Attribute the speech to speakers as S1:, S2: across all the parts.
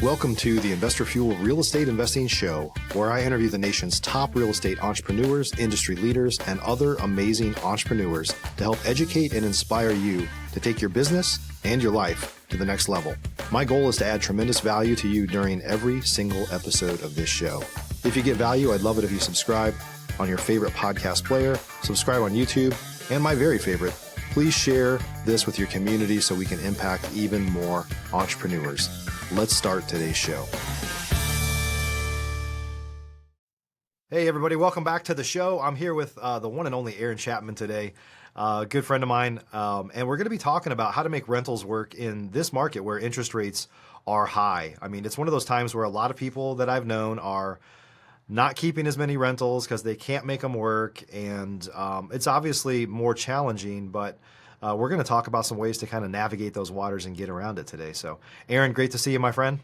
S1: Welcome to the Investor Fuel Real Estate Investing Show, where I interview the nation's top real estate entrepreneurs, industry leaders, and other amazing entrepreneurs to help educate and inspire you to take your business and your life to the next level. My goal is to add tremendous value to you during every single episode of this show. If you get value, I'd love it if you subscribe on your favorite podcast player, subscribe on YouTube, and my very favorite, please share this with your community so we can impact even more entrepreneurs. Let's start today's show. Hey, everybody. Welcome back to the show. I'm here with the one and only Aaron Chapman today, a good friend of mine. And we're going to be talking about how to make rentals work in this market where interest rates are high. I mean, it's one of those times where a lot of people that I've known are not keeping as many rentals because they can't make them work. And it's obviously more challenging, but we're going to talk about some ways to kind of navigate those waters and get around it today. So, Aaron, great to see you, my friend.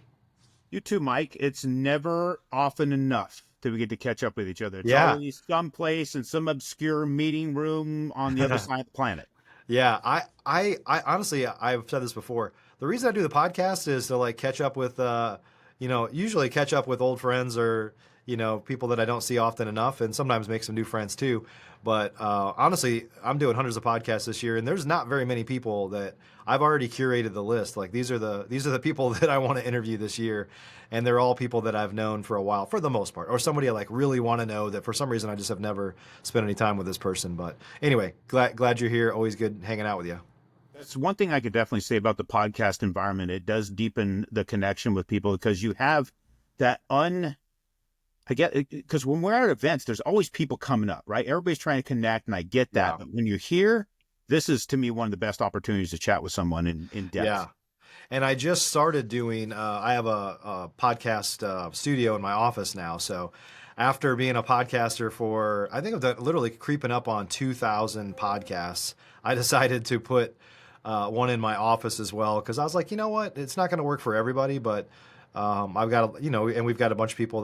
S2: You too, Mike. It's never often enough that we get to catch up with each other. It's always someplace in some obscure meeting room on the other side of the planet.
S1: Yeah, I honestly, I've said this before. The reason I do the podcast is to like catch up with, usually catch up with old friends or, people that I don't see often enough, and sometimes make some new friends too. But honestly, I'm doing hundreds of podcasts this year, and there's not very many people that I've already curated the list. Like these are the people that I want to interview this year, and they're all people that I've known for a while, for the most part, or somebody I like really want to know that for some reason I just have never spent any time with this person. But anyway, glad you're here. Always good hanging out with you.
S2: That's one thing I could definitely say about the podcast environment. It does deepen the connection with people because you have that I get it, because when we're at events, there's always people coming up, right? Everybody's trying to connect, and I get that. Yeah. But when you're here, this is, to me, one of the best opportunities to chat with someone in depth. Yeah.
S1: And I just started doing, I have a podcast studio in my office now. So after being a podcaster for, I think I've done literally creeping up on 2,000 podcasts, I decided to put one in my office as well. Because I was like, you know what? It's not going to work for everybody, but I've got, and we've got a bunch of people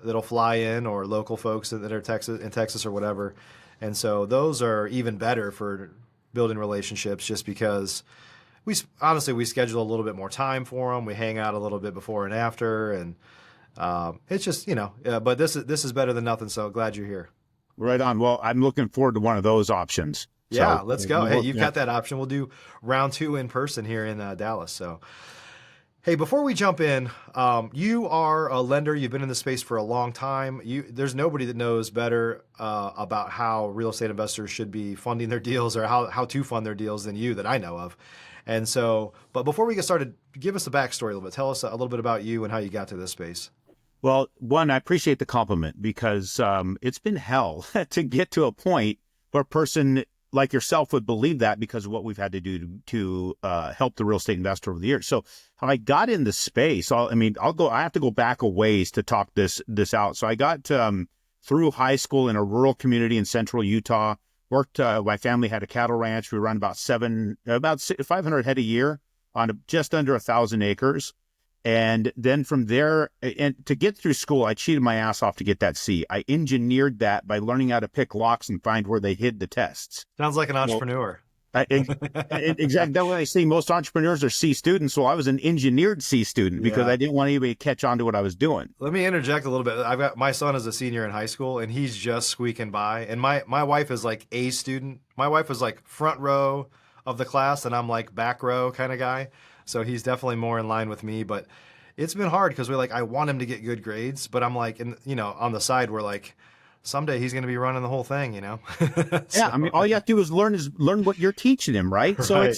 S1: that'll fly in, or local folks that are in Texas or whatever. And so those are even better for building relationships just because we schedule a little bit more time for them. We hang out a little bit before and after. And it's just, but this is better than nothing. So glad you're here.
S2: Right on. Well, I'm looking forward to one of those options.
S1: Yeah, let's go. Hey, you've got that option. We'll do round 2 in person here in Dallas. So, hey, before we jump in, you are a lender. You've been in this space for a long time. There's nobody that knows better about how real estate investors should be funding their deals or how to fund their deals than you that I know of. And so, but before we get started, give us a backstory a little bit. Tell us a little bit about you and how you got to this space.
S2: Well, one, I appreciate the compliment because it's been hell to get to a point where a person like yourself would believe that because of what we've had to do to help the real estate investor over the years. So how I got in the space, I have to go back a ways to talk this out. So I got through high school in a rural community in central Utah, worked, my family had a cattle ranch. We run about 500 head a year on just under 1,000 acres. And then from there, and to get through school, I cheated my ass off to get that C. I engineered that by learning how to pick locks and find where they hid the tests.
S1: Sounds like an entrepreneur.
S2: Exactly. That's what I see. Most entrepreneurs are C students. So I was an engineered C student because I didn't want anybody to catch on to what I was doing.
S1: Let me interject a little bit. I've got my son is a senior in high school, and he's just squeaking by. And my wife is like A student. My wife is like front row of the class, and I'm like back row kind of guy. So he's definitely more in line with me, but it's been hard because I want him to get good grades, but I'm like, on the side, we're like, someday he's going to be running the whole thing, So.
S2: Yeah. I mean, all you have to do is learn what you're teaching him. Right. So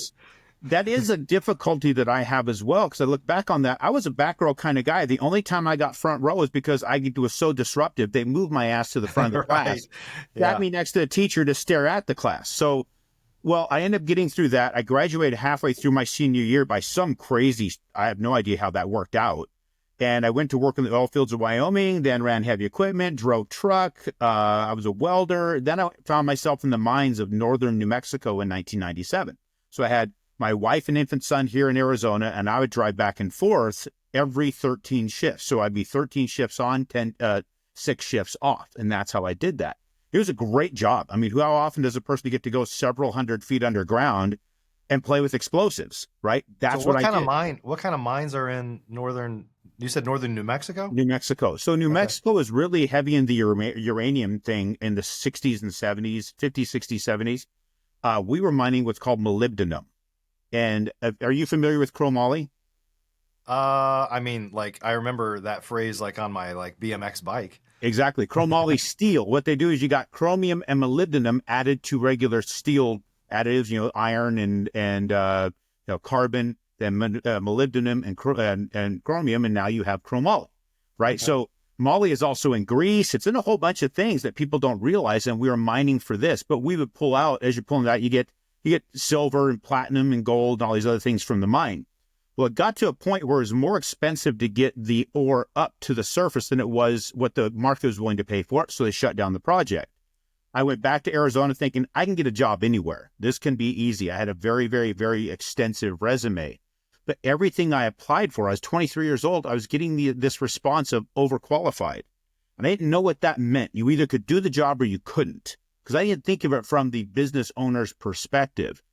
S2: that is a difficulty that I have as well. Cause I look back on that. I was a back row kind of guy. The only time I got front row is because I was so disruptive. They moved my ass to the front of the class, got me next to the teacher to stare at the class. So, well, I ended up getting through that. I graduated halfway through my senior year by some crazy, I have no idea how that worked out. And I went to work in the oil fields of Wyoming, then ran heavy equipment, drove truck. I was a welder. Then I found myself in the mines of northern New Mexico in 1997. So I had my wife and infant son here in Arizona, and I would drive back and forth every 13 shifts. So I'd be 13 shifts on, 6 shifts off. And that's how I did that. It was a great job. I mean, how often does a person get to go several hundred feet underground and play with explosives, right? That's
S1: so
S2: what I did.
S1: What kind of mines are in northern you said northern New Mexico?
S2: New Mexico. So New
S1: Okay.
S2: Mexico is really heavy in the uranium thing in the 60s and 70s, 50s, 60s, 70s. We were mining what's called molybdenum. And are you familiar with chromoly?
S1: I mean, like, I remember that phrase, like, on my, like, BMX bike.
S2: Exactly. Chromoly steel. What they do is you got chromium and molybdenum added to regular steel additives, iron and carbon, then molybdenum and chromium, and now you have chromoly, right?
S1: Okay.
S2: So moly is also in grease. It's in a whole bunch of things that people don't realize, and we are mining for this. But we would pull out, as you're pulling it out, you get silver and platinum and gold and all these other things from the mine. Well, it got to a point where it was more expensive to get the ore up to the surface than it was what the market was willing to pay for it, so they shut down the project. I went back to Arizona thinking, I can get a job anywhere. This can be easy. I had a very, very, very extensive resume. But everything I applied for, I was 23 years old, I was getting this response of overqualified. And I didn't know what that meant. You either could do the job or you couldn't, because I didn't think of it from the business owner's perspective.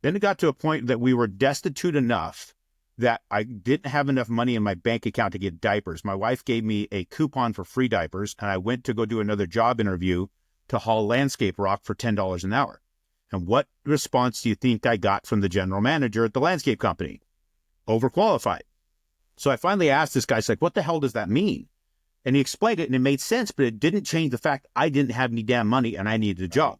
S2: Then it got to a point that we were destitute enough that I didn't have enough money in my bank account to get diapers. My wife gave me a coupon for free diapers, and I went to go do another job interview to haul landscape rock for $10 an hour. And what response do you think I got from the general manager at the landscape company? Overqualified. So I finally asked this guy, it's like, what the hell does that mean? And he explained it, and it made sense, but it didn't change the fact I didn't have any damn money and I needed a job.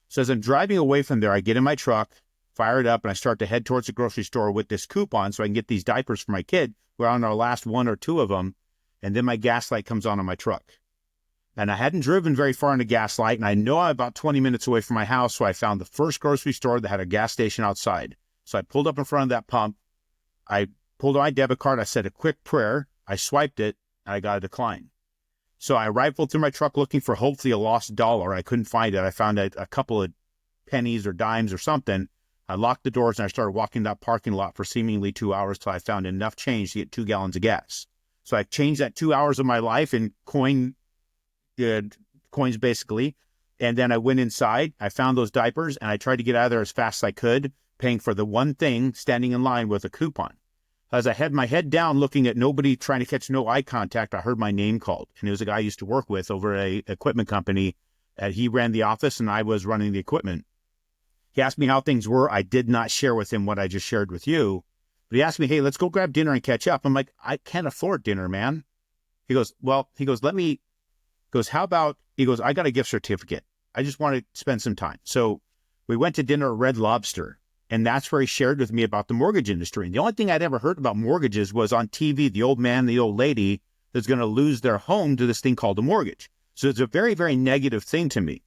S2: So as I'm driving away from there, I get in my truck, fire it up, and I start to head towards the grocery store with this coupon so I can get these diapers for my kid. We're on our last one or two of them, and then my gas light comes on my truck. And I hadn't driven very far in the gas light, and I know I'm about 20 minutes away from my house, so I found the first grocery store that had a gas station outside. So I pulled up in front of that pump. I pulled out my debit card. I said a quick prayer. I swiped it, and I got a decline. So I rifled through my truck looking for hopefully a lost dollar. I couldn't find it. I found a couple of pennies or dimes or something. I locked the doors, and I started walking that parking lot for seemingly 2 hours till I found enough change to get 2 gallons of gas. So I changed that 2 hours of my life in coins basically. And then I went inside, I found those diapers, and I tried to get out of there as fast as I could, paying for the one thing, standing in line with a coupon. As I had my head down looking at nobody, trying to catch no eye contact, I heard my name called. And it was a guy I used to work with over at a equipment company. He ran the office and I was running the equipment. He asked me how things were. I did not share with him what I just shared with you. But he asked me, hey, let's go grab dinner and catch up. I'm like, I can't afford dinner, man. He goes, how about, I got a gift certificate. I just want to spend some time. So we went to dinner at Red Lobster, and that's where he shared with me about the mortgage industry. And the only thing I'd ever heard about mortgages was on TV, the old man, the old lady that's going to lose their home to this thing called a mortgage. So it's a very, very negative thing to me.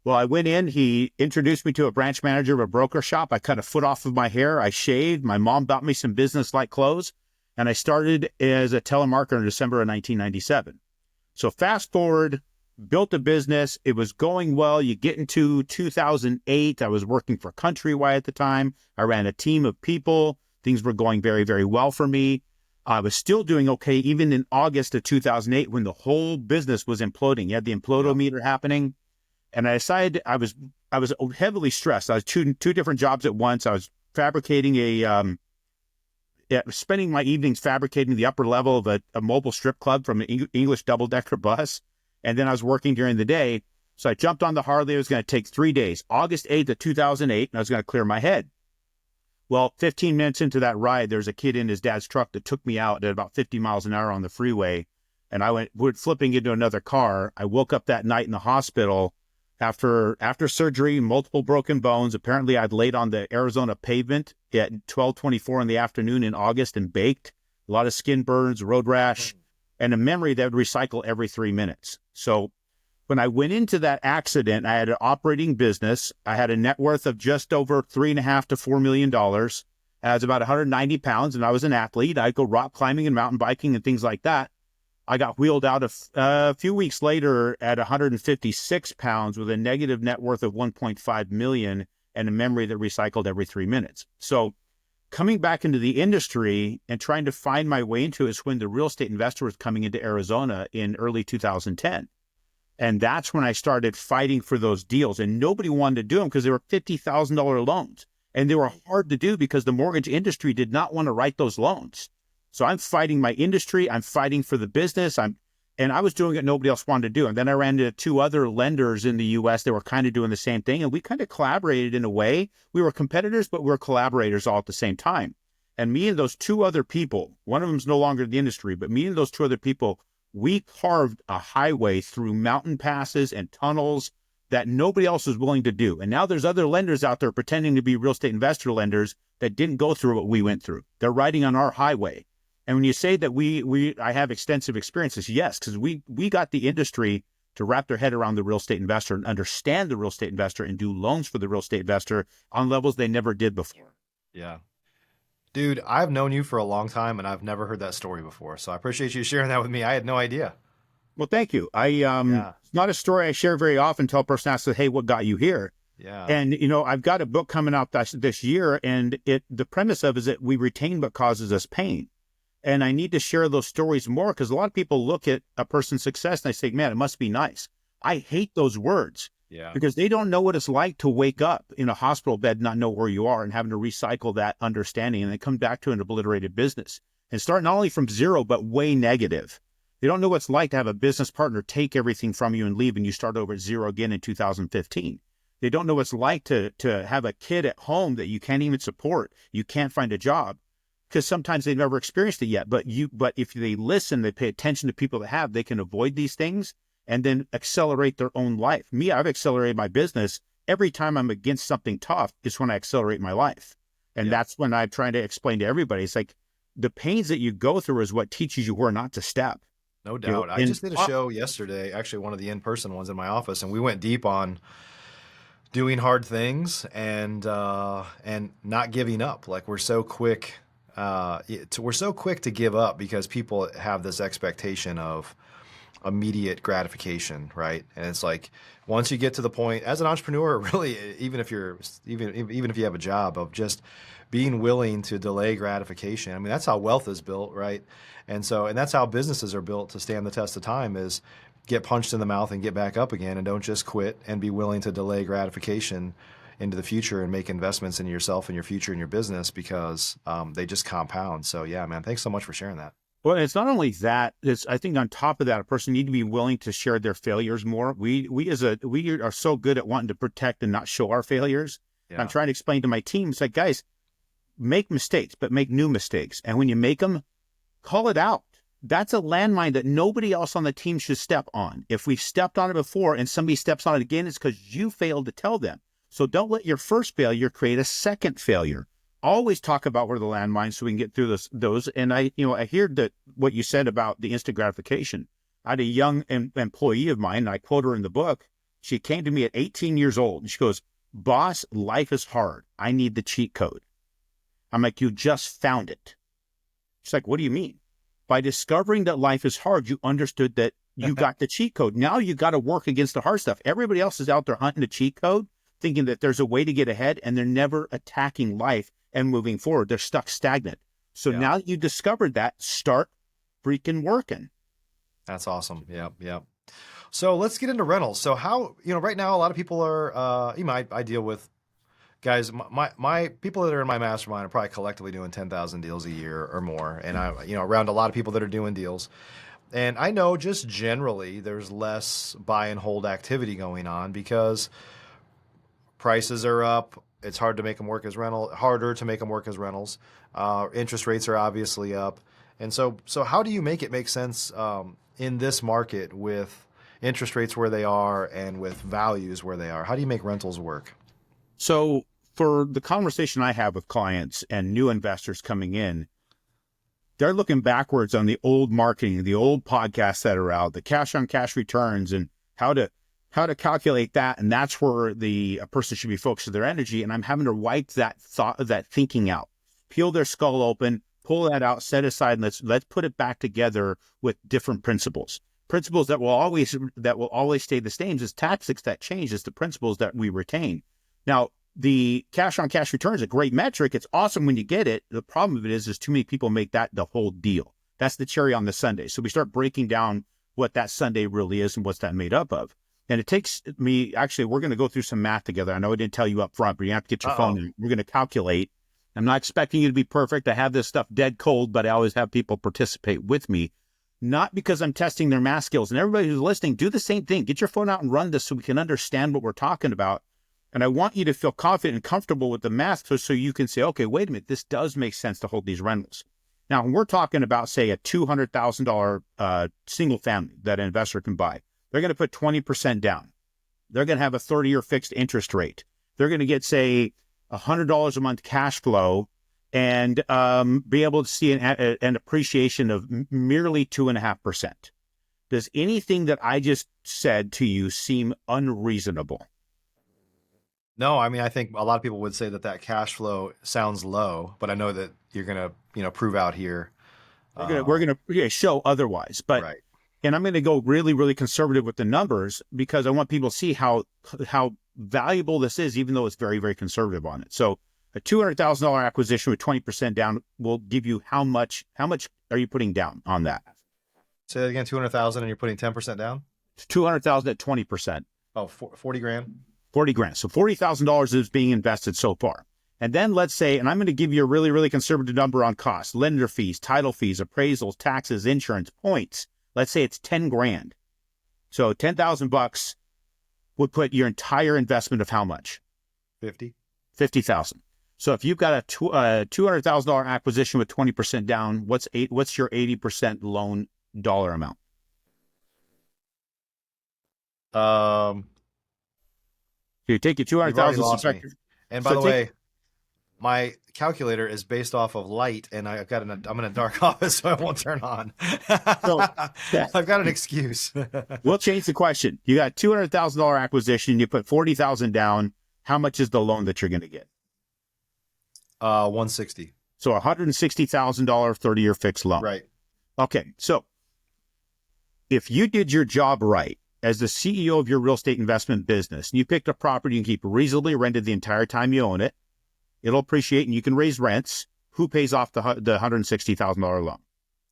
S2: Well, I went in, he introduced me to a branch manager of a broker shop. I cut a foot off of my hair. I shaved. My mom bought me some business-like clothes. And I started as a telemarketer in December of 1997. So fast forward, built a business. It was going well. You get into 2008. I was working for Countrywide at the time. I ran a team of people. Things were going very, very well for me. I was still doing okay even in August of 2008 when the whole business was imploding. You had the implodometer happening. And I decided I was heavily stressed. I was two different jobs at once. I was fabricating spending my evenings fabricating the upper level of a mobile strip club from an English double-decker bus. And then I was working during the day. So I jumped on the Harley. It was going to take 3 days, August 8th of 2008, and I was going to clear my head. Well, 15 minutes into that ride, there's a kid in his dad's truck that took me out at about 50 miles an hour on the freeway. And I went flipping into another car. I woke up that night in the hospital after surgery, multiple broken bones. Apparently, I'd laid on the Arizona pavement at 12:24 in the afternoon in August and baked. A lot of skin burns, road rash, and a memory that would recycle every 3 minutes. So when I went into that accident, I had an operating business. I had a net worth of just over $3.5 to $4 million. I was about 190 pounds, and I was an athlete. I'd go rock climbing and mountain biking and things like that. I got wheeled out a few weeks later at 156 pounds with a negative net worth of 1.5 million and a memory that recycled every 3 minutes. So coming back into the industry and trying to find my way into it is when the real estate investor was coming into Arizona in early 2010. And that's when I started fighting for those deals. And nobody wanted to do them because they were $50,000 loans. And they were hard to do because the mortgage industry did not want to write those loans. So I'm fighting my industry. I'm fighting for the business. And I was doing what nobody else wanted to do. And then I ran into 2 other lenders in the US that were kind of doing the same thing. And we kind of collaborated in a way. We were competitors, but we were collaborators all at the same time. And me and those 2 other people, one of them's no longer in the industry, but me and those 2 other people, we carved a highway through mountain passes and tunnels that nobody else was willing to do. And now there's other lenders out there pretending to be real estate investor lenders that didn't go through what we went through. They're riding on our highway. And when you say that I have extensive experiences, yes, because we got the industry to wrap their head around the real estate investor and understand the real estate investor and do loans for the real estate investor on levels they never did before.
S1: Yeah. Dude, I've known you for a long time and I've never heard that story before. So I appreciate you sharing that with me. I had no idea.
S2: Well, thank you. It's not a story I share very often until a person asks, hey, what got you here?
S1: Yeah.
S2: And, I've got a book coming out this year, and the premise of it is that we retain what causes us pain. And I need to share those stories more because a lot of people look at a person's success and they say, man, it must be nice. I hate those words because they don't know what it's like to wake up in a hospital bed, not know where you are, and having to recycle that understanding and then come back to an obliterated business and start not only from zero, but way negative. They don't know what it's like to have a business partner take everything from you and leave and you start over at zero again in 2015. They don't know what it's like to have a kid at home that you can't even support. You can't find a job because sometimes they've never experienced it yet. But if they listen, they pay attention to people that have, they can avoid these things and then accelerate their own life. Me, I've accelerated my business. Every time I'm against something tough is when I accelerate my life. And that's when I'm trying to explain to everybody. It's like the pains that you go through is what teaches you where not to step.
S1: No doubt. I just did a show yesterday, actually one of the in-person ones in my office, and we went deep on doing hard things and not giving up. Like we're so quick to give up because people have this expectation of immediate gratification, right? And it's like once you get to the point as an entrepreneur, really, even if you have a job, of just being willing to delay gratification. I mean, that's how wealth is built, right? And that's how businesses are built to stand the test of time, is get punched in the mouth and get back up again, and don't just quit, and be willing to delay gratification into the future and make investments in yourself and your future and your business because they just compound. So yeah, man, thanks so much for sharing that.
S2: Well, it's not only that, I think on top of that, a person need to be willing to share their failures more. We are so good at wanting to protect and not show our failures. Yeah. I'm trying to explain to my team, it's like, guys, make mistakes, but make new mistakes. And when you make them, call it out. That's a landmine that nobody else on the team should step on. If we've stepped on it before and somebody steps on it again, it's because you failed to tell them. So don't let your first failure create a second failure. Always talk about where the landmines so we can get through those. And I hear that what you said about the instant gratification. I had a young employee of mine, and I quote her in the book. She came to me at 18 years old, and she goes, "Boss, life is hard. I need the cheat code." I'm like, "You just found it." She's like, "What do you mean?" By discovering that life is hard, you understood that you got the cheat code. Now you got to work against the hard stuff. Everybody else is out there hunting the cheat code, thinking that there's a way to get ahead, and they're never attacking life and moving forward. They're stuck stagnant. So now that you discovered that, start freaking working.
S1: That's awesome. Yep. So let's get into rentals. So how, right now, a lot of people are, I deal with guys, my people that are in my mastermind are probably collectively doing 10,000 deals a year or more. And I, around a lot of people that are doing deals. And I know just generally there's less buy and hold activity going on because prices are up. It's harder to make them work as rentals. Interest rates are obviously up. And so how do you make it make sense in this market with interest rates where they are and with values where they are? How do you make rentals work?
S2: So for the conversation I have with clients and new investors coming in, they're looking backwards on the old marketing, the old podcasts that are out, the cash on cash returns, and how to calculate that. And that's where a person should be focusing their energy. And I'm having to wipe that thinking out, peel their skull open, pull that out, set aside, and let's put it back together with different principles that will always stay the same. As tactics that change, is the principles that we retain. Now, the cash on cash return is a great metric. It's awesome when you get it. The problem of it is too many people make that the whole deal. That's the cherry on the sundae. So we start breaking down what that sundae really is and what's that made up of. And it takes me, actually, we're going to go through some math together. I know I didn't tell you up front, but you have to get your phone. And we're going to calculate I'm not expecting you to be perfect. I have this stuff dead cold, but I always have people participate with me, not because I'm testing their math skills. And everybody who's listening, do the same thing. Get your phone out and run this so we can understand what we're talking about. And I want you to feel confident and comfortable with the math so you can say, okay, wait a minute, this does make sense to hold these rentals. Now, when we're talking about, say, a $200,000 single family that an investor can buy, they're going to put 20% down. They're going to have a 30-year fixed interest rate. They're going to get, say, $100 a month cash flow and be able to see an appreciation of merely 2.5%. Does anything that I just said to you seem unreasonable?
S1: No, I mean, I think a lot of people would say that cash flow sounds low, but I know that you're going to, prove out here.
S2: We're gonna show otherwise, but
S1: right.
S2: And I'm going to go really, really conservative with the numbers because I want people to see how valuable this is, even though it's very, very conservative on it. So a $200,000 acquisition with 20% down will give you how much are you putting down on that?
S1: Say that again, 200,000 and you're putting 10% down?
S2: 200,000 at 20%.
S1: Oh, 40 grand?
S2: 40 grand. So $40,000 is being invested so far. And then let's say, and I'm going to give you a really, really conservative number on costs, lender fees, title fees, appraisals, taxes, insurance, points. Let's say it's 10 grand. So $10,000 would put your entire investment of how much? 50,000. So if you've got a $200,000 acquisition with 20% down, what's your 80% loan dollar amount? So you take your 200,000.
S1: And by the way, my calculator is based off of light, and I'm in a dark office, so I won't turn on. So I've got an excuse.
S2: We'll change the question. You got $200,000 acquisition. You put 40,000 down. How much is the loan that you're going to get?
S1: 160.
S2: So $160,000 30-year fixed loan.
S1: Right.
S2: Okay. So if you did your job right as the CEO of your real estate investment business, and you picked a property and keep reasonably rented the entire time you own it, it'll appreciate and you can raise rents. Who pays off the $160,000 loan?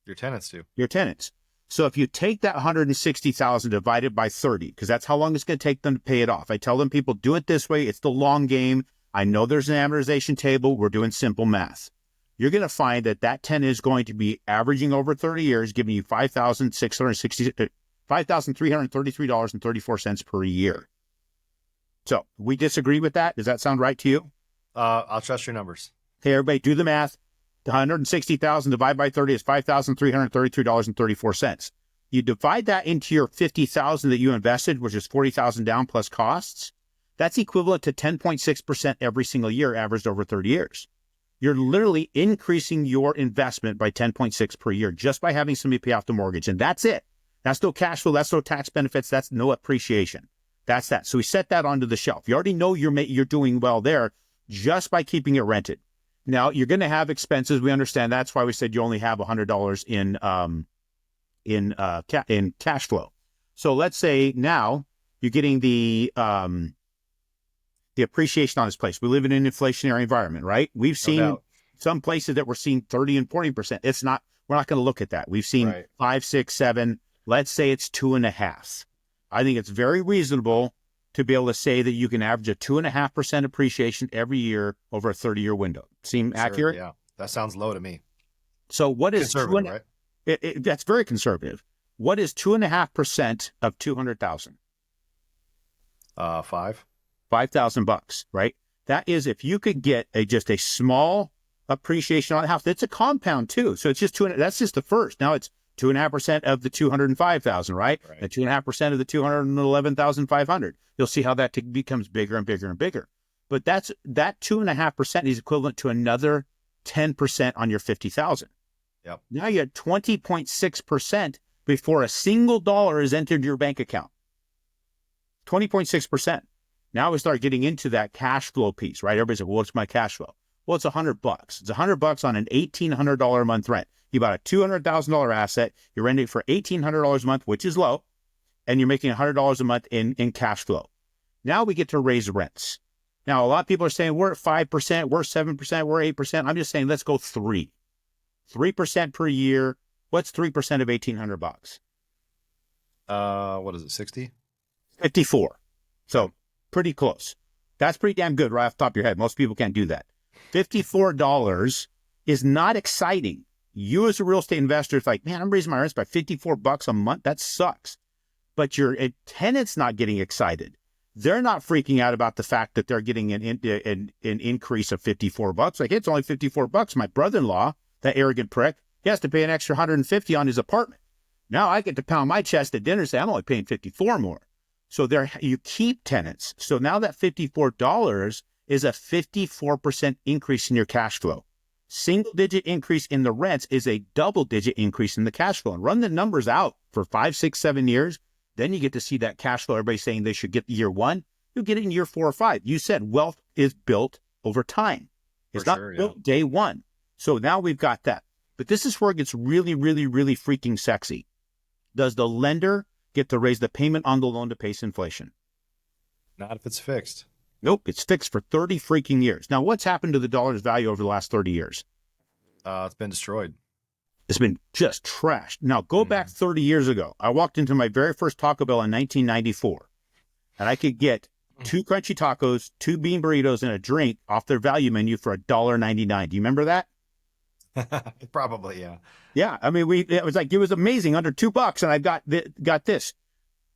S1: Your tenants do.
S2: Your tenants. So if you take that $160,000 divided by 30, because that's how long it's going to take them to pay it off. I tell them, people, do it this way. It's the long game. I know there's an amortization table. We're doing simple math. You're going to find that tenant is going to be averaging over 30 years, giving you $5,333.34 per year. So we disagree with that. Does that sound right to you?
S1: I'll trust your numbers.
S2: Okay, everybody, do the math. The 160,000 divided by 30 is $5,333.34. You divide that into your 50,000 that you invested, which is 40,000 down plus costs. That's equivalent to 10.6% every single year, averaged over 30 years. You're literally increasing your investment by 10.6 per year just by having somebody pay off the mortgage, and that's it. That's no cash flow. That's no tax benefits. That's no appreciation. That's that. So we set that onto the shelf. You already know you're doing well there just by keeping it rented. Now, you're going to have expenses. We understand. That's why we said you only have $100 in cash flow. So let's say now you're getting the appreciation on this place. We live in an inflationary environment, right? We've seen some places that we're seeing 30 and 40%. We're not going to look at that. We've seen 5, 6, 7. Let's say it's 2.5. I think it's very reasonable to be able to say that you can average a 2.5% appreciation every year over a 30-year window. Seem accurate?
S1: Yeah, that sounds low to me.
S2: So what is
S1: conservative, right?
S2: That's very conservative. What is 2.5% of 200,000? $5,000, right? That is, if you could get just a small appreciation on the house, it's a compound too. So it's just that's just the first. Now it's 2.5% of the 205,000, right? And 2.5% of the 211,500. You'll see how that becomes bigger and bigger and bigger. But that 2.5% is equivalent to another 10% on your 50,000.
S1: Yep.
S2: Now you had 20.6% before a single dollar is entered your bank account. 20.6%. Now we start getting into that cash flow piece, right? Everybody's like, well, what's my cash flow? Well, it's $100. It's $100 on an $1,800 a month rent. You bought a $200,000 asset. You're renting it for $1,800 a month, which is low, and you're making $100 a month in cash flow. Now we get to raise rents. Now, a lot of people are saying we're at 5%, we're 7%, we're 8%. I'm just saying let's go 3%. 3% per year. What's 3% of $1,800?
S1: What is it, 60?
S2: 54. So pretty close. That's pretty damn good right off the top of your head. Most people can't do that. $54 is not exciting. You as a real estate investor, it's like, man, I'm raising my rents by $54 a month. That sucks. But your tenant's not getting excited. They're not freaking out about the fact that they're getting an increase of $54. Like, it's only $54. My brother-in-law, that arrogant prick, he has to pay an extra $150 on his apartment. Now I get to pound my chest at dinner and say, I'm only paying $54 more. So there, you keep tenants. So now that $54 is a 54% increase in your cash flow. Single-digit increase in the rents is a double-digit increase in the cash flow. And run the numbers out for 5, 6, 7 years. Then you get to see that cash flow. Everybody's saying they should get year 1. You'll get it in year 4 or 5. You said wealth is built over time. It's not built day one. So now we've got that. But this is where it gets really, really, really freaking sexy. Does the lender get to raise the payment on the loan to pace inflation?
S1: Not if it's fixed.
S2: Nope, it's fixed for 30 freaking years. Now, what's happened to the dollar's value over the last 30 years?
S1: It's been destroyed.
S2: It's been just trashed. Now, go back 30 years ago. I walked into my very first Taco Bell in 1994, and I could get 2 crunchy tacos, 2 bean burritos, and a drink off their value menu for $1.99. Do you remember that?
S1: Probably, yeah.
S2: Yeah, I mean, it was amazing, under $2, and I got this.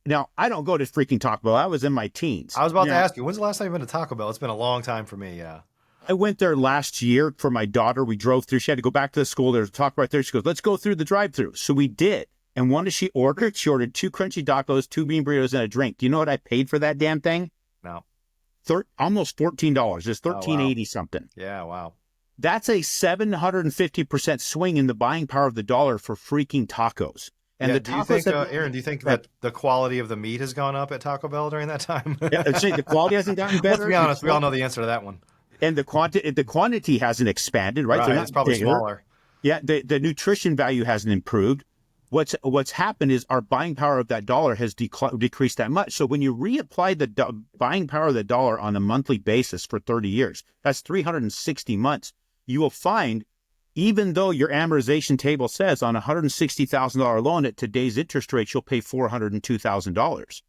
S2: Now, I don't go to freaking Taco Bell. I was in my teens.
S1: I was about to ask you, when's the last time you've been to Taco Bell? It's been a long time for me, yeah.
S2: I went there last year for my daughter. We drove through. She had to go back to the school. There's a Taco right there. She goes, let's go through the drive-thru. So we did. And what did she order? She ordered 2 crunchy tacos, 2 bean burritos, and a drink. Do you know what I paid for that damn thing?
S1: No.
S2: Almost $14. Just $13.80 something.
S1: Yeah, wow.
S2: That's a 750% swing in the buying power of the dollar for freaking tacos. And
S1: yeah,
S2: the tacos
S1: Aaron, do you think that the quality of the meat has gone up at Taco Bell during that time?
S2: Yeah, the quality hasn't gotten better.
S1: Let's be honest, we all know the answer to that one.
S2: And the quantity hasn't expanded, right?
S1: It's probably smaller.
S2: Yeah, the nutrition value hasn't improved. What's happened is our buying power of that dollar has decreased that much. So when you reapply the buying power of the dollar on a monthly basis for 30 years, that's 360 months. You will find, even though your amortization table says on a $160,000 loan at today's interest rates, you'll pay $402,000.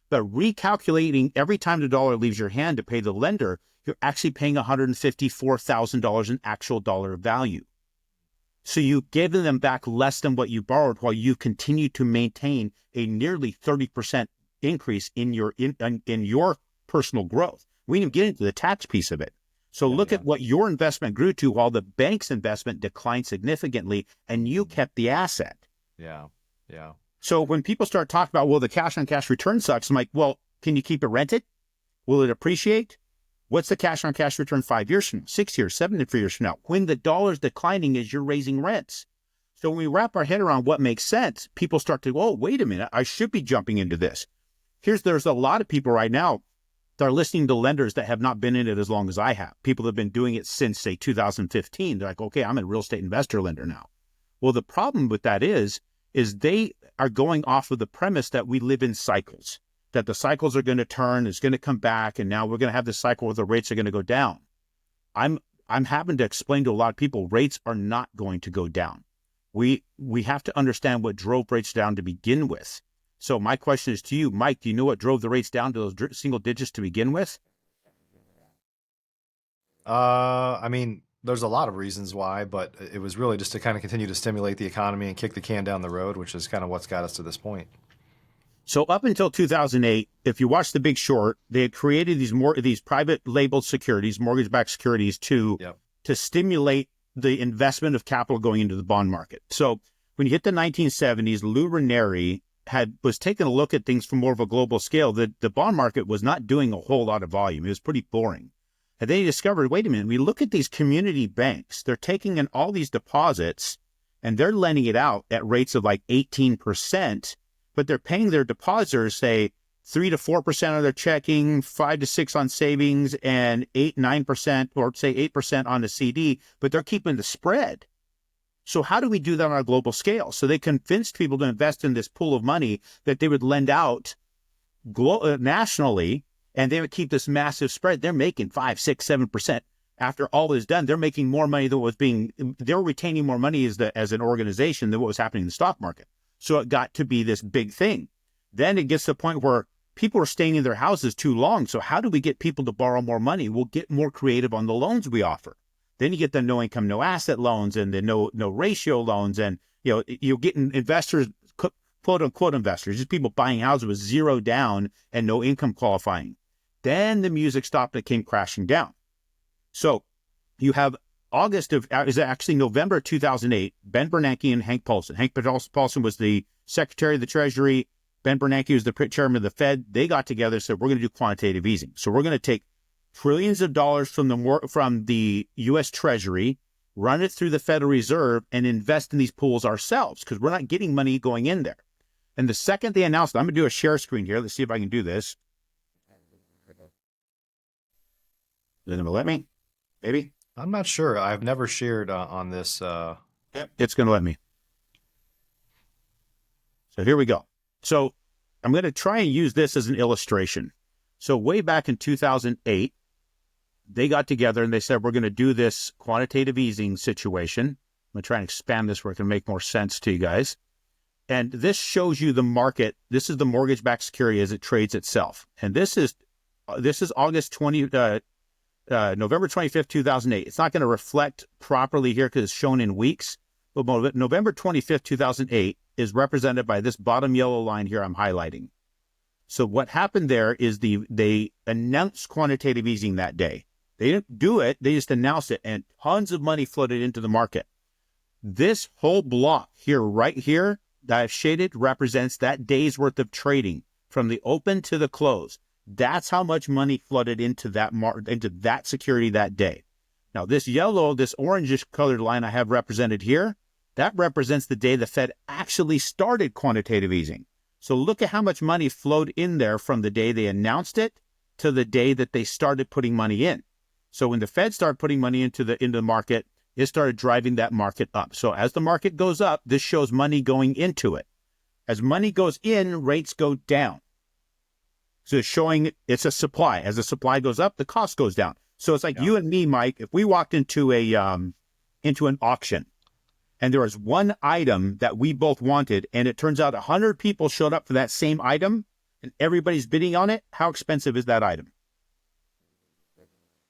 S2: But recalculating every time the dollar leaves your hand to pay the lender, you're actually paying $154,000 in actual dollar value. So you've given them back less than what you borrowed while you continue to maintain a nearly 30% increase in your personal growth. We didn't get into the tax piece of it. So look at what your investment grew to while the bank's investment declined significantly, and you kept the asset.
S1: Yeah, yeah.
S2: So when people start talking about, well, the cash-on-cash return sucks, I'm like, well, can you keep it rented? Will it appreciate? What's the cash-on-cash return 5 years from now, 6 years, 7 years from now? When the dollar's declining as you're raising rents. So when we wrap our head around what makes sense, people start to go, oh, wait a minute, I should be jumping into this. There's a lot of people right now that are listening to lenders that have not been in it as long as I have. People have been doing it since, say, 2015. They're like, okay, I'm a real estate investor lender now. Well, the problem with that is they are going off of the premise that we live in cycles, that the cycles are going to turn, it's going to come back, and now we're going to have this cycle where the rates are going to go down. I'm having to explain to a lot of people, rates are not going to go down. We have to understand what drove rates down to begin with. So my question is to you, Mike, do you know what drove the rates down to those single digits to begin with?
S1: I mean, there's a lot of reasons why, but it was really just to kind of continue to stimulate the economy and kick the can down the road, which is kind of what's got us to this point.
S2: So up until 2008, if you watch The Big Short, they had created these private labeled securities, mortgage-backed securities to stimulate the investment of capital going into the bond market. So when you hit the 1970s, Lou Ranieri was taking a look at things from more of a global scale. The bond market was not doing a whole lot of volume. It was pretty boring. And then he discovered, wait a minute, we look at these community banks. They're taking in all these deposits and they're lending it out at rates of like 18%, but they're paying their depositors, say, 3 to 4% on their checking, 5 to 6 on savings, and 8-9%, or say 8% on the CD, but they're keeping the spread. So how do we do that on a global scale? So they convinced people to invest in this pool of money that they would lend out nationally, and they would keep this massive spread. They're making 5, 6, 7%. After all is done, they're making more money than they're retaining more money as an organization than what was happening in the stock market. So it got to be this big thing. Then it gets to the point where people are staying in their houses too long. So how do we get people to borrow more money? We'll get more creative on the loans we offer. Then you get the no income, no asset loans and the no ratio loans. And, you're getting investors, quote unquote investors, just people buying houses with zero down and no income qualifying. Then the music stopped and it came crashing down. So you have is actually November 2008, Ben Bernanke and Hank Paulson. Hank Paulson was the Secretary of the Treasury. Ben Bernanke was the chairman of the Fed. They got together and said, we're going to do quantitative easing. So we're going to take trillions of dollars from the U.S. Treasury, run it through the Federal Reserve, and invest in these pools ourselves because we're not getting money going in there. And the second they announced, I'm going to do a share screen here. Let's see if I can do this. Is it going to let me? Maybe?
S1: I'm not sure. I've never shared on this.
S2: Yep, it's going to let me. So here we go. So I'm going to try and use this as an illustration. So way back in 2008, they got together and they said, we're going to do this quantitative easing situation. I'm going to try and expand this where it can make more sense to you guys. And this shows you the market. This is the mortgage-backed security as it trades itself. And this is November 25th, 2008. It's not going to reflect properly here because it's shown in weeks. But November 25th, 2008 is represented by this bottom yellow line here I'm highlighting. So what happened there is they announced quantitative easing that day. They didn't do it. They just announced it, and tons of money flooded into the market. This whole block here, right here, that I've shaded represents that day's worth of trading from the open to the close. That's how much money flooded into that security that day. Now, this orangish colored line I have represented here, that represents the day the Fed actually started quantitative easing. So look at how much money flowed in there from the day they announced it to the day that they started putting money in. So when the Fed started putting money into the market, it started driving that market up. So as the market goes up, this shows money going into it. As money goes in, rates go down. So it's showing it's a supply. As the supply goes up, the cost goes down. So it's like you and me, Mike, if we walked into an auction and there was one item that we both wanted, and it turns out 100 people showed up for that same item and everybody's bidding on it, how expensive is that item?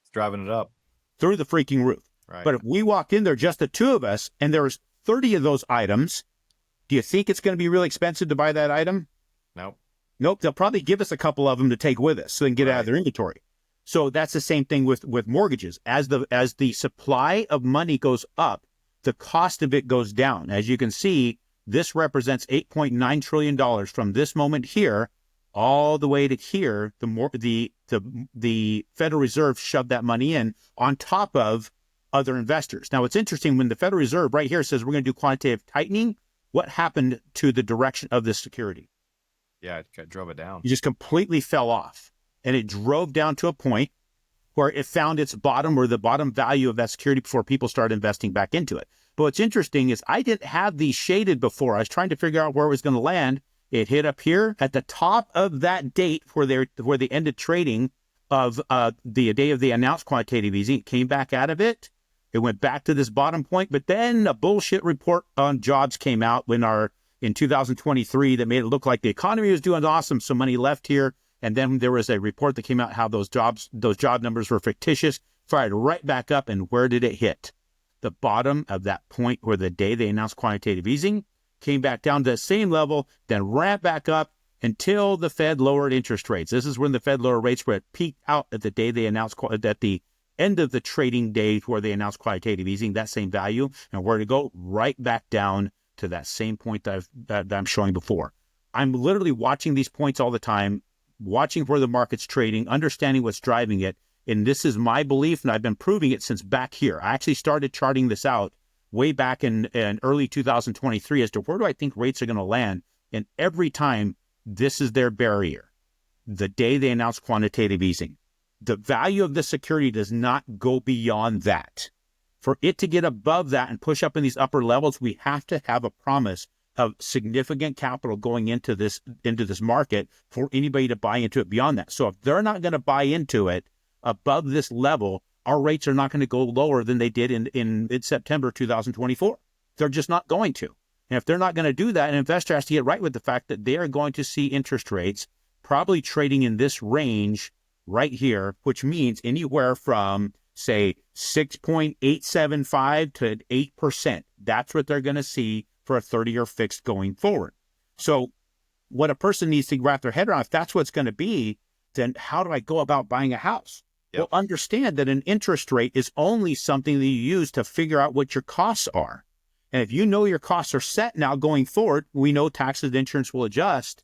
S1: It's driving it up.
S2: Through the freaking roof.
S1: Right.
S2: But if we walked in there, just the two of us, and there's 30 of those items, do you think it's going to be really expensive to buy that item? Nope. They'll probably give us a couple of them to take with us so they can get out of their inventory. So that's the same thing with mortgages. As the supply of money goes up, the cost of it goes down. As you can see, this represents $8.9 trillion from this moment here all the way to here. The Federal Reserve shoved that money in on top of other investors. Now, it's interesting when the Federal Reserve right here says we're going to do quantitative tightening, what happened to the direction of this security?
S1: Yeah, it drove it down.
S2: It just completely fell off, and it drove down to a point where it found its bottom or the bottom value of that security before people started investing back into it. But what's interesting is I didn't have these shaded before. I was trying to figure out where it was going to land. It hit up here at the top of that date where they ended trading of the day of the announced quantitative easing. It came back out of it. It went back to this bottom point, but then a bullshit report on jobs came out in 2023 that made it look like the economy was doing awesome, so money left here. And then there was a report that came out how those job numbers were fictitious, fired right back up. And where did it hit? The bottom of that point where the day they announced quantitative easing, came back down to the same level, then ramped back up until the Fed lowered interest rates. This is when the Fed lowered rates where it peaked out at the day they announced, at the end of the trading day where they announced quantitative easing, that same value, and where to go right back down to that same point that I'm showing before. I'm literally watching these points all the time, watching where the market's trading, understanding what's driving it. And this is my belief, and I've been proving it since back here. I actually started charting this out way back in early 2023 as to where do I think rates are going to land. And every time, this is their barrier. The day they announced quantitative easing. The value of the security does not go beyond that. For it to get above that and push up in these upper levels, we have to have a promise of significant capital going into this market for anybody to buy into it beyond that. So if they're not going to buy into it above this level, our rates are not going to go lower than they did in mid-September 2024. They're just not going to. And if they're not going to do that, an investor has to get right with the fact that they are going to see interest rates probably trading in this range right here, which means anywhere from say 6.875 to 8%. That's what they're going to see for a 30-year fixed going forward. So what a person needs to wrap their head around, if that's what's going to be, then how do I go about buying a house? Yep. Well, understand that an interest rate is only something that you use to figure out what your costs are. And if you know your costs are set now going forward, we know taxes and insurance will adjust,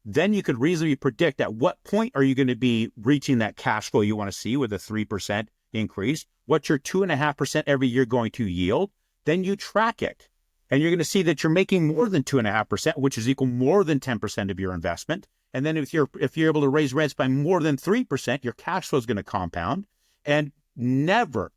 S2: then you could reasonably predict at what point are you going to be reaching that cash flow you want to see with a 3% increase, what's your 2.5% every year going to yield, then you track it. And you're going to see that you're making more than 2.5%, which is equal more than 10% of your investment. And then if you're able to raise rents by more than 3%, your cash flow is going to compound. And never,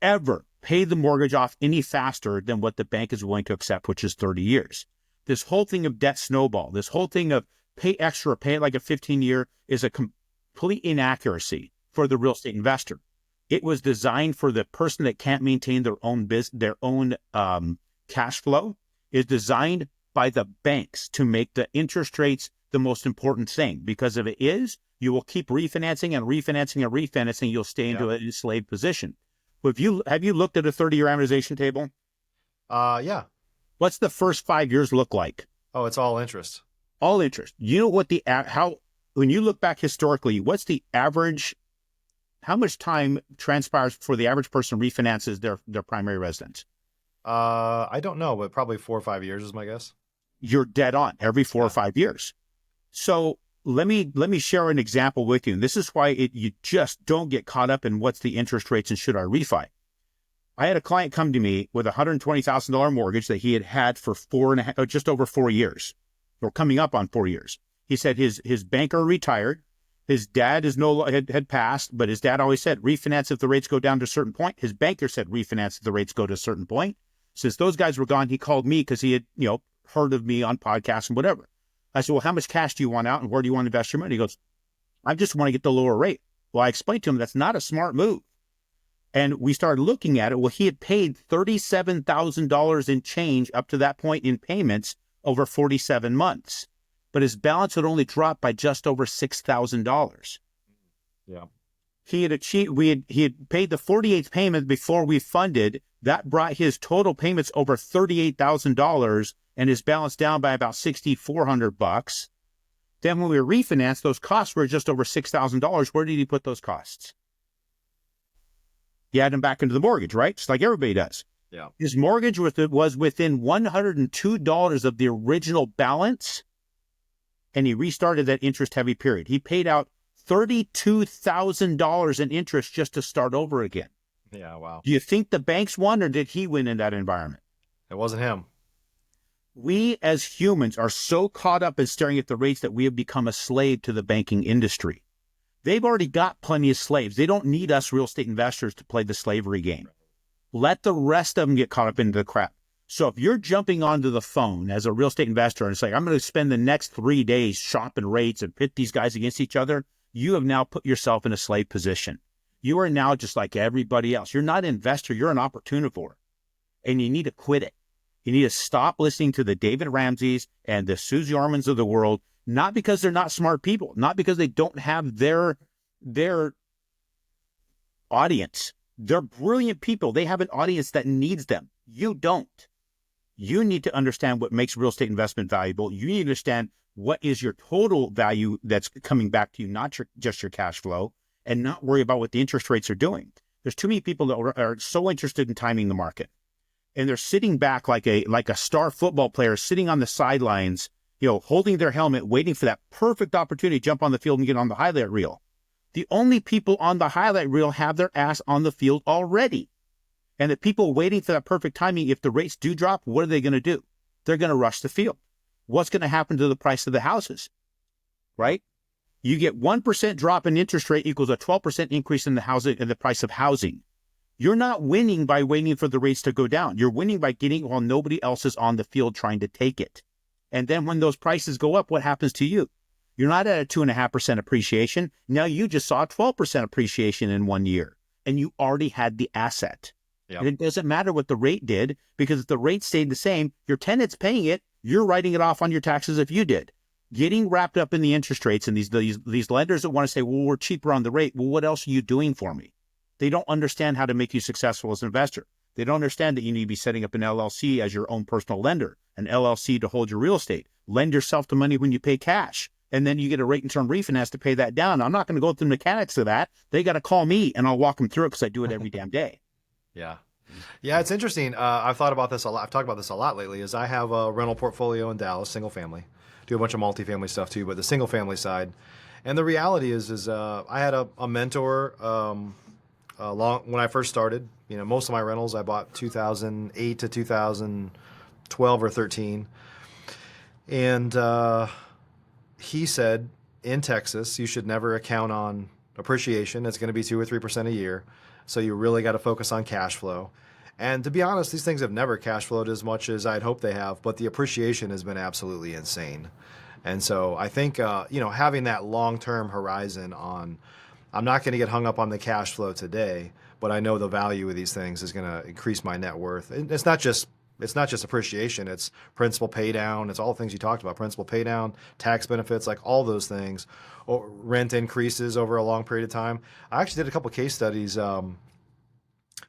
S2: ever pay the mortgage off any faster than what the bank is willing to accept, which is 30 years. This whole thing of debt snowball, this whole thing of pay extra, pay it like a 15-year is a complete inaccuracy for the real estate investor. It was designed for the person that can't maintain their own cash flow. Is designed by the banks to make the interest rates the most important thing, because if it is, you will keep refinancing and refinancing and refinancing. You'll stay into an enslaved position. Have you looked at a 30-year amortization table?
S1: Yeah.
S2: What's the first 5 years look like?
S1: Oh, it's all interest. All
S2: interest. You know what when you look back historically, what's the average? How much time transpires before the average person refinances their primary residence?
S1: I don't know, but probably 4 or 5 years is my guess.
S2: You're dead on. Every 4 or 5 years. So let me share an example with you. And this is why you just don't get caught up in what's the interest rates and should I refi. I had a client come to me with a $120,000 mortgage that he had for just over 4 years, or coming up on 4 years. He said his banker retired. His dad had passed, but his dad always said refinance if the rates go down to a certain point. His banker said refinance if the rates go to a certain point. Since those guys were gone, he called me because he had heard of me on podcasts and whatever. I said, well, how much cash do you want out and where do you want to invest your money? He goes, I just want to get the lower rate. Well, I explained to him that's not a smart move. And we started looking at it. Well, he had paid $37,000 in change up to that point in payments over 47 months. But his balance had only dropped by just over $6,000.
S1: Yeah.
S2: He had paid the 48th payment before we funded. That brought his total payments over $38,000 and his balance down by about $6,400. Then when we refinanced, those costs were just over $6,000. Where did he put those costs? He had them back into the mortgage, right? Just like everybody does.
S1: Yeah.
S2: His mortgage was within $102 of the original balance, and he restarted that interest-heavy period. He paid out $32,000 in interest just to start over again.
S1: Yeah, wow.
S2: Do you think the banks won, or did he win in that environment?
S1: It wasn't him.
S2: We as humans are so caught up in staring at the rates that we have become a slave to the banking industry. They've already got plenty of slaves. They don't need us real estate investors to play the slavery game. Let the rest of them get caught up into the crap. So if you're jumping onto the phone as a real estate investor and say, I'm going to spend the next 3 days shopping rates and pit these guys against each other, you have now put yourself in a slave position. You are now just like everybody else. You're not an investor. You're an opportunivore. And you need to quit it. You need to stop listening to the David Ramseys and the Susie Ormans of the world, not because they're not smart people, not because they don't have their audience. They're brilliant people. They have an audience that needs them. You don't. You need to understand what makes real estate investment valuable. You need to understand what is your total value that's coming back to you, not just your cash flow, and not worry about what the interest rates are doing. There's too many people that are so interested in timing the market. And they're sitting back like a star football player sitting on the sidelines, holding their helmet, waiting for that perfect opportunity to jump on the field and get on the highlight reel. The only people on the highlight reel have their ass on the field already. And the people waiting for that perfect timing, if the rates do drop, what are they going to do? They're going to rush the field. What's going to happen to the price of the houses? Right? You get 1% drop in interest rate equals a 12% increase in the price of housing. You're not winning by waiting for the rates to go down. You're winning by getting while nobody else is on the field trying to take it. And then when those prices go up, what happens to you? You're not at a 2.5% appreciation. Now you just saw 12% appreciation in 1 year, and you already had the asset. Yep. And it doesn't matter what the rate did, because if the rate stayed the same, your tenant's paying it, you're writing it off on your taxes if you did. Getting wrapped up in the interest rates and these lenders that want to say, well, we're cheaper on the rate. Well, what else are you doing for me? they don't understand how to make you successful as an investor. They don't understand that you need to be setting up an LLC as your own personal lender, an LLC to hold your real estate, lend yourself the money when you pay cash, and then you get a rate and term refinance to pay that down. I'm not going to go through the mechanics of that. They got to call me and I'll walk them through it because I do it every damn day.
S1: Yeah. Yeah, it's interesting. I've thought about this a lot. I've talked about this a lot lately. Is I have a rental portfolio in Dallas, single family. Do a bunch of multifamily stuff too, but the single family side. And the reality is I had a mentor when I first started. You know, most of my rentals I bought 2008 to 2012 or 13, and he said in Texas you should never account on appreciation. It's going to be 2 or 3% a year, so you really got to focus on cash flow. And to be honest, these things have never cash flowed as much as I'd hope they have, but the appreciation has been absolutely insane. And so I think, having that long-term horizon on, I'm not going to get hung up on the cash flow today, but I know the value of these things is going to increase my net worth. And it's not just appreciation. It's principal pay down. It's all the things you talked about, principal pay down, tax benefits, like all those things, or rent increases over a long period of time. I actually did a couple of case studies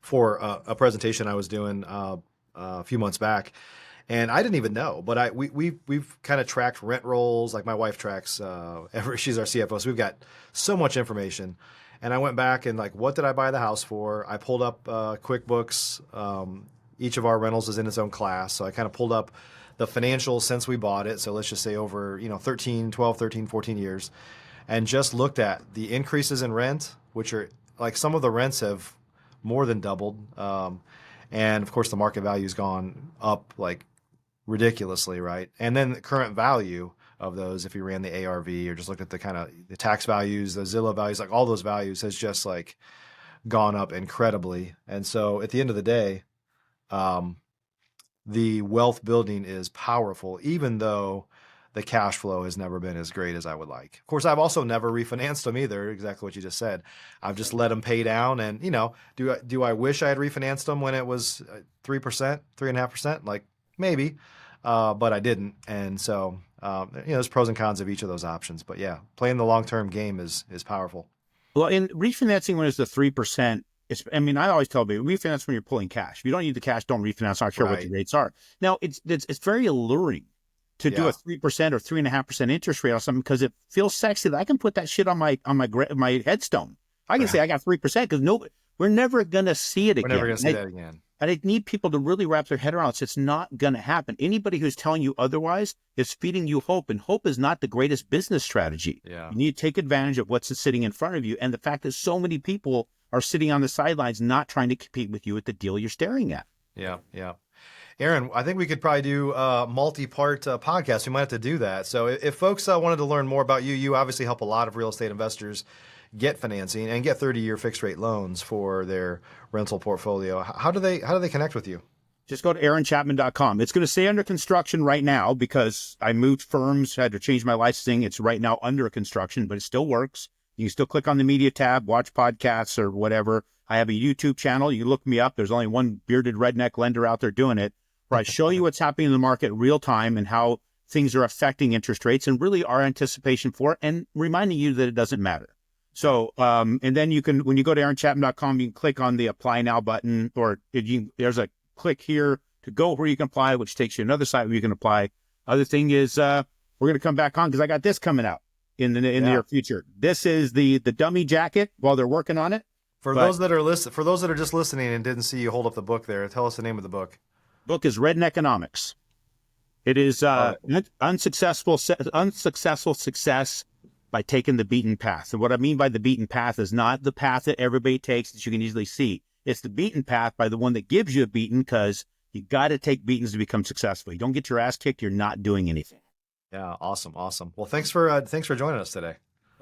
S1: for a presentation I was doing a few months back, and I didn't even know, but we've kind of tracked rent rolls. Like my wife tracks she's our CFO, so we've got so much information. And I went back and like, what did I buy the house for? I pulled up QuickBooks. Each of our rentals is in its own class, so I kind of pulled up the financials since we bought it. So let's just say over 12, 13, 14 years, and just looked at the increases in rent, which are like some of the rents have more than doubled. And of course the market value has gone up like ridiculously, right? And then the current value of those, if you ran the ARV or just looked at the kind of the tax values, the Zillow values, like all those values has just like gone up incredibly. And so at the end of the day, the wealth building is powerful, even though the cash flow has never been as great as I would like. Of course, I've also never refinanced them either, exactly what you just said. I've just let them pay down. And, do I wish I had refinanced them when it was 3%, 3.5%? Like maybe, but I didn't. And so, there's pros and cons of each of those options. But yeah, playing the long-term game is powerful.
S2: Well, in refinancing when it's the 3%, I always tell people, refinance when you're pulling cash. If you don't need the cash, don't refinance. I don't care what the rates are. Now, it's very alluring to do a 3% or 3.5% interest rate on something because it feels sexy that I can put that shit on my headstone. I can say I got 3% because we're never going to see it again.
S1: We're never going to see that again.
S2: And I need people to really wrap their head around it. It's not going to happen. Anybody who's telling you otherwise is feeding you hope, and hope is not the greatest business strategy.
S1: Yeah.
S2: You need to take advantage of what's sitting in front of you, and the fact that so many people are sitting on the sidelines not trying to compete with you at the deal you're staring at.
S1: Yeah. Aaron, I think we could probably do a multi-part podcast. We might have to do that. So if folks wanted to learn more about you, you obviously help a lot of real estate investors get financing and get 30-year fixed rate loans for their rental portfolio. How do they connect with you?
S2: Just go to aaronchapman.com. It's going to stay under construction right now because I moved firms, had to change my licensing. It's right now under construction, but it still works. You can still click on the media tab, watch podcasts or whatever. I have a YouTube channel. You look me up. There's only one bearded redneck lender out there doing it, where I show you what's happening in the market real time and how things are affecting interest rates and really our anticipation for it, and reminding you that it doesn't matter. So, and then you can, when you go to aaronchapman.com, you can click on the apply now button, or there's a click here to go where you can apply, which takes you to another site where you can apply. Other thing is, we're going to come back on because I got this coming out in the near future. This is the dummy jacket while they're working on it.
S1: For those that are just listening and didn't see you hold up the book there, tell us the name of the book.
S2: Book is Red Economics. It is unsuccessful success by taking the beaten path. And what I mean by the beaten path is not the path that everybody takes that you can easily see. It's the beaten path by the one that gives you a beaten, because you got to take beatings to become successful. You don't get your ass kicked, you're not doing anything.
S1: Yeah, awesome. Well, thanks for joining us today.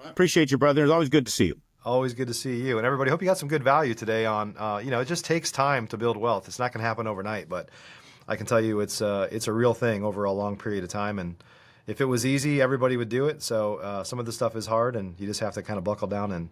S2: I appreciate you, brother. It's always good to see you.
S1: Always good to see you. And everybody, hope you got some good value today on, it just takes time to build wealth. It's not going to happen overnight, but I can tell you it's a real thing over a long period of time. And if it was easy, everybody would do it. So some of the stuff is hard, and you just have to kind of buckle down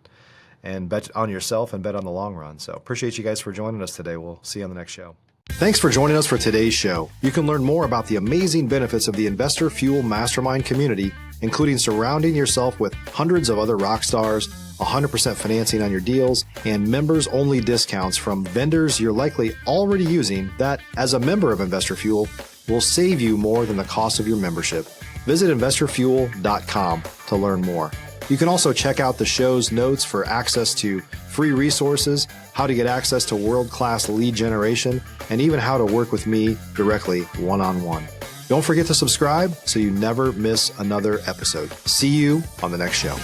S1: and bet on yourself and bet on the long run. So appreciate you guys for joining us today. We'll see you on the next show. Thanks for joining us for today's show. You can learn more about the amazing benefits of the Investor Fuel Mastermind community, including surrounding yourself with hundreds of other rock stars, 100% financing on your deals, and members-only discounts from vendors you're likely already using that, as a member of Investor Fuel, will save you more than the cost of your membership. Visit investorfuel.com to learn more. You can also check out the show's notes for access to free resources, how to get access to world-class lead generation, and even how to work with me directly one-on-one. Don't forget to subscribe so you never miss another episode. See you on the next show.